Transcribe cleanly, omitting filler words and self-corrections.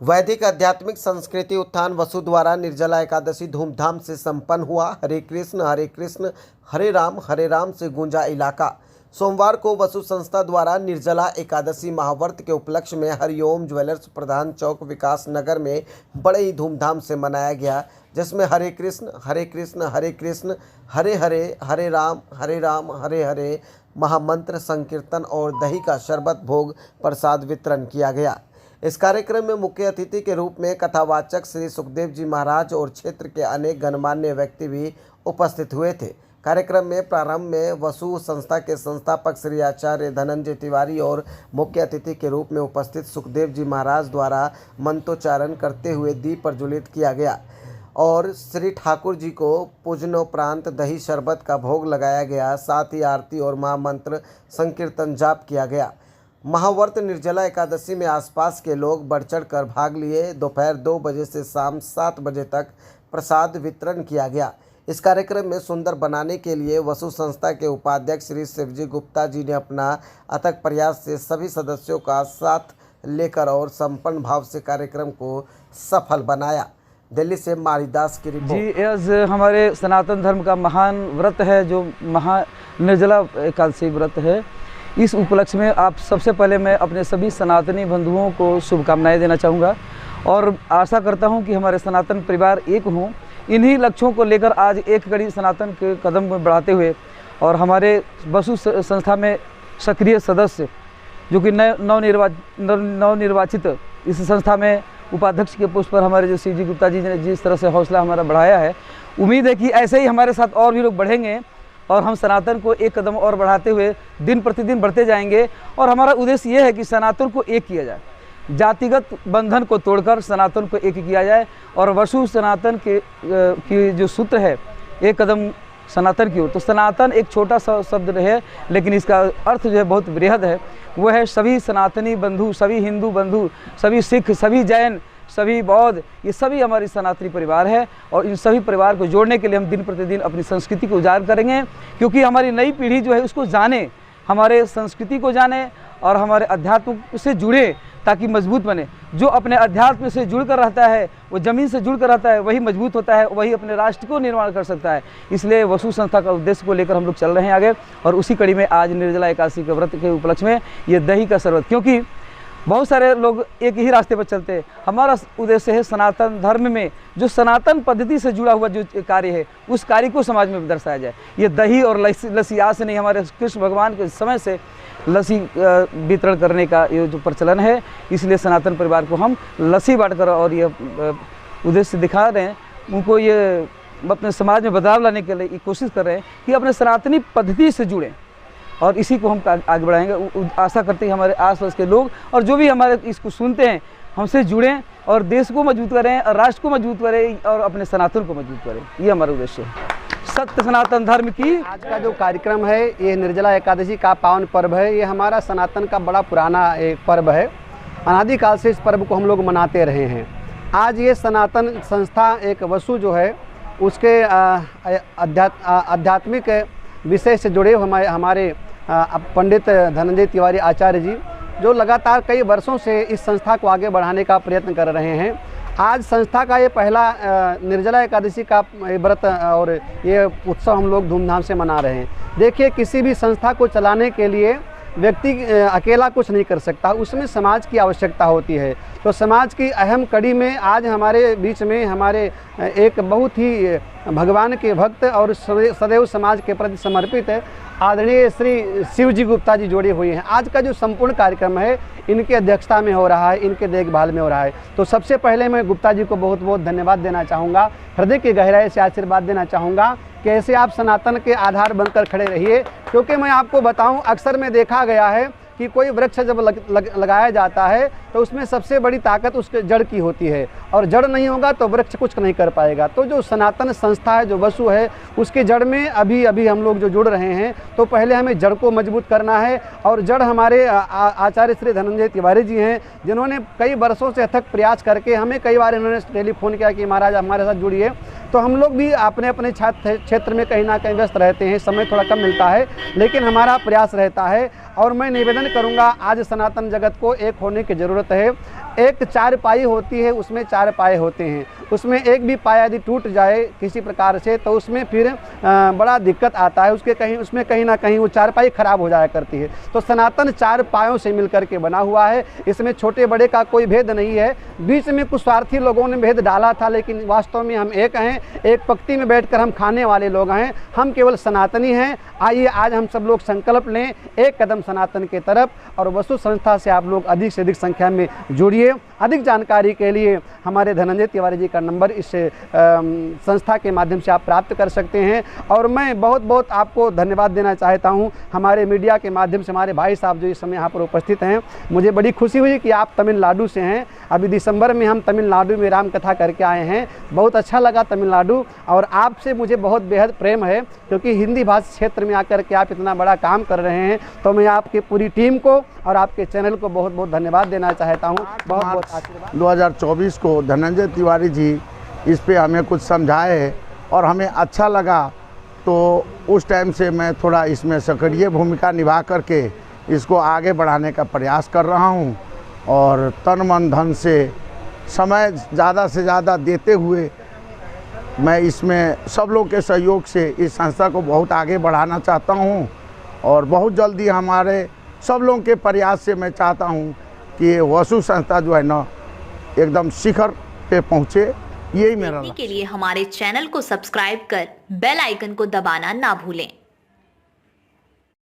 वैदिक आध्यात्मिक संस्कृति उत्थान वसु द्वारा निर्जला एकादशी धूमधाम से संपन्न हुआ। हरे कृष्ण हरे राम से गूंजा इलाका। सोमवार को वसु संस्था द्वारा निर्जला एकादशी महाव्रत के उपलक्ष्य में हरिओम ज्वेलर्स प्रधान चौक विकास नगर में बड़े ही धूमधाम से मनाया गया, जिसमें हरे कृष्ण हरे राम हरे हरे महामंत्र संकीर्तन और दही का शरबत भोग प्रसाद वितरण किया गया। इस कार्यक्रम में मुख्य अतिथि के रूप में कथावाचक श्री सुखदेव जी महाराज और क्षेत्र के अनेक गणमान्य व्यक्ति भी उपस्थित हुए थे। कार्यक्रम में प्रारंभ में वसु संस्था के संस्थापक श्री आचार्य धनंजय तिवारी और मुख्य अतिथि के रूप में उपस्थित सुखदेव जी महाराज द्वारा मंत्रोच्चारण करते हुए दीप प्रज्वलित किया गया और श्री ठाकुर जी को पूजनोपरांत दही शरबत का भोग लगाया गया। साथ ही आरती और महामंत्र संकीर्तन जाप किया गया। महाव्रत निर्जला एकादशी में आसपास के लोग बढ़ चढ़ कर भाग लिए। दोपहर 2 बजे से शाम 7 बजे तक प्रसाद वितरण किया गया। इस कार्यक्रम में सुंदर बनाने के लिए वसु संस्था के उपाध्यक्ष श्री शिवजी गुप्ता जी ने अपना अथक प्रयास से सभी सदस्यों का साथ लेकर और संपन्न भाव से कार्यक्रम को सफल बनाया। दिल्ली से मारिदास की रिपोर्ट। जी, आज हमारे सनातन धर्म का महान व्रत है जो निर्जला एकादशी व्रत है। इस उपलक्ष्य में आप सबसे पहले मैं अपने सभी सनातनी बंधुओं को शुभकामनाएं देना चाहूँगा और आशा करता हूँ कि हमारे सनातन परिवार एक हों। इन्हीं लक्ष्यों को लेकर आज एक कड़ी सनातन के कदम बढ़ाते हुए और हमारे वसु संस्था में सक्रिय सदस्य जो कि नवनिर्वाचित इस संस्था में उपाध्यक्ष के पोस्ट पर हमारे जो शिवजी गुप्ता जी ने जिस तरह से हौसला हमारा बढ़ाया है, उम्मीद है कि ऐसे ही हमारे साथ और भी लोग बढ़ेंगे और हम सनातन को एक कदम और बढ़ाते हुए दिन प्रतिदिन बढ़ते जाएंगे। और हमारा उद्देश्य ये है कि सनातन को एक किया जाए, जातिगत बंधन को तोड़कर सनातन को एक किया जाए। और वसु सनातन की जो सूत्र है एक कदम सनातन की ओर, तो सनातन एक छोटा सा शब्द है लेकिन इसका अर्थ जो है बहुत बृहद है। वो है सभी सनातनी बंधु, सभी हिंदू बंधु, सभी सिख, सभी जैन, सभी बौद्ध, ये सभी हमारी सनातनी परिवार है। और इन सभी परिवार को जोड़ने के लिए हम दिन प्रतिदिन अपनी संस्कृति को उजागर करेंगे, क्योंकि हमारी नई पीढ़ी जो है उसको जाने, हमारे संस्कृति को जाने और हमारे अध्यात्म से जुड़े ताकि मजबूत बने। जो अपने अध्यात्म से जुड़कर रहता है, वो ज़मीन से जुड़कर रहता है, वही मजबूत होता है, वही अपने राष्ट्र को निर्माण कर सकता है। इसलिए वसु संस्था का उद्देश्य को लेकर हम लोग चल रहे हैं आगे। और उसी कड़ी में आज निर्जला एकादशी के व्रत के उपलक्ष्य में ये दही का शरबत, क्योंकि बहुत सारे लोग एक ही रास्ते पर चलते हैं। हमारा उद्देश्य है सनातन धर्म में जो सनातन पद्धति से जुड़ा हुआ जो कार्य है उस कार्य को समाज में दर्शाया जाए। ये दही और लस्सी आज से नहीं, हमारे कृष्ण भगवान के समय से लस्सी वितरण करने का ये जो प्रचलन है, इसलिए सनातन परिवार को हम लस्सी बांटकर और ये उद्देश्य दिखा रहे हैं, उनको ये अपने समाज में बदलाव लाने के लिए कोशिश कर रहे हैं कि अपने सनातनी पद्धति से जुड़ें और इसी को हम आगे बढ़ाएंगे। आशा करते हैं हमारे आसपास के लोग और जो भी हमारे इसको सुनते हैं हमसे जुड़ें और देश को मजबूत करें और राष्ट्र को मजबूत करें और अपने सनातन को मजबूत करें। ये हमारा उद्देश्य है। सत्य सनातन धर्म की। आज का जो कार्यक्रम है ये निर्जला एकादशी का पावन पर्व है। ये हमारा सनातन का बड़ा पुराना एक पर्व है। अनादिकाल से इस पर्व को हम लोग मनाते रहे हैं। आज ये सनातन संस्था एक वसु जो है उसके आध्यात्मिक विषय से जुड़े हमारे पंडित धनंजय तिवारी आचार्य जी जो लगातार कई वर्षों से इस संस्था को आगे बढ़ाने का प्रयत्न कर रहे हैं। आज संस्था का ये पहला निर्जला एकादशी का व्रत और ये उत्सव हम लोग धूमधाम से मना रहे हैं। देखिए, किसी भी संस्था को चलाने के लिए व्यक्ति अकेला कुछ नहीं कर सकता, उसमें समाज की आवश्यकता होती है। तो समाज की अहम कड़ी में आज हमारे बीच में हमारे एक बहुत ही भगवान के भक्त और सदैव समाज के प्रति समर्पित आदरणीय श्री शिवजी गुप्ता जी जुड़े हुए हैं। आज का जो संपूर्ण कार्यक्रम है इनकी अध्यक्षता में हो रहा है, इनके देखभाल में हो रहा है। तो सबसे पहले मैं गुप्ता जी को बहुत बहुत धन्यवाद देना चाहूँगा, हृदय की गहराई से आशीर्वाद देना चाहूँगा कि ऐसे आप सनातन के आधार बनकर खड़े रहिए। क्योंकि मैं आपको बताऊं, अक्सर में देखा गया है कि कोई वृक्ष जब लगाया जाता है तो उसमें सबसे बड़ी ताकत उसके जड़ की होती है और जड़ नहीं होगा तो वृक्ष कुछ नहीं कर पाएगा। तो जो सनातन संस्था है, जो वसु है, उसके जड़ में अभी हम लोग जो जुड़ रहे हैं तो पहले हमें जड़ को मजबूत करना है। और जड़ हमारे आचार्य श्री धनंजय तिवारी जी हैं, जिन्होंने कई वर्षों से अथक प्रयास करके हमें कई बार इन्होंने टेलीफोन किया कि महाराज हमारे साथ जुड़िए। तो हम लोग भी अपने अपने क्षेत्र में कहीं ना कहीं व्यस्त रहते हैं, समय थोड़ा कम मिलता है, लेकिन हमारा प्रयास रहता है और मैं निवेदन करूंगा, आज सनातन जगत को एक होने की ज़रूरत है। एक चारपाई होती है, उसमें चार पाए होते हैं, उसमें एक भी पाया यदि टूट जाए किसी प्रकार से तो उसमें फिर बड़ा दिक्कत आता है, उसमें कहीं ना कहीं वो चारपाई खराब हो जाया करती है। तो सनातन चार पायों से मिलकर के बना हुआ है, इसमें छोटे बड़े का कोई भेद नहीं है। बीच में कुछ स्वार्थी लोगों ने भेद डाला था, लेकिन वास्तव में हम एक हैं, एक पंक्ति में बैठकर हम खाने वाले लोग हैं, हम केवल सनातनी हैं। आइए आज हम सब लोग संकल्प लें एक कदम सनातन के तरफ, और वसु संस्था से आप लोग अधिक से अधिक संख्या में जुड़िए। अधिक जानकारी के लिए हमारे धनंजय तिवारी जी का नंबर इस संस्था के माध्यम से आप प्राप्त कर सकते हैं। और मैं बहुत बहुत आपको धन्यवाद देना चाहता हूं, हमारे मीडिया के माध्यम से हमारे भाई साहब जो इस समय यहाँ पर उपस्थित हैं। मुझे बड़ी खुशी हुई कि आप तमिलनाडु से हैं। अभी दिसंबर में हम तमिलनाडु में राम कथा करके आए हैं, बहुत अच्छा लगा तमिलनाडु, और आपसे मुझे बहुत बेहद प्रेम है, क्योंकि हिंदी भाषा क्षेत्र में आकर के आप इतना बड़ा काम कर रहे हैं। तो मैं आपकी पूरी टीम को और आपके चैनल को बहुत बहुत धन्यवाद देना चाहता हूँ। बहुत बहुत आशीर्वाद। 2024 को धनंजय तिवारी जी इस पे हमें कुछ समझाए और हमें अच्छा लगा, तो उस टाइम से मैं थोड़ा इसमें सक्रिय भूमिका निभा करके इसको आगे बढ़ाने का प्रयास कर रहा हूँ। और तन मन धन से समय ज़्यादा से ज़्यादा देते हुए मैं इसमें सब लोग के सहयोग से इस संस्था को बहुत आगे बढ़ाना चाहता हूँ। और बहुत जल्दी हमारे सब लोगों के प्रयास से मैं चाहता हूँ कि ये वसु संस्था जो है ना एकदम शिखर पे पहुँचे, यही मेरा के लिए हमारे चैनल को सब्सक्राइब कर बेल आइकन को दबाना ना भूलें।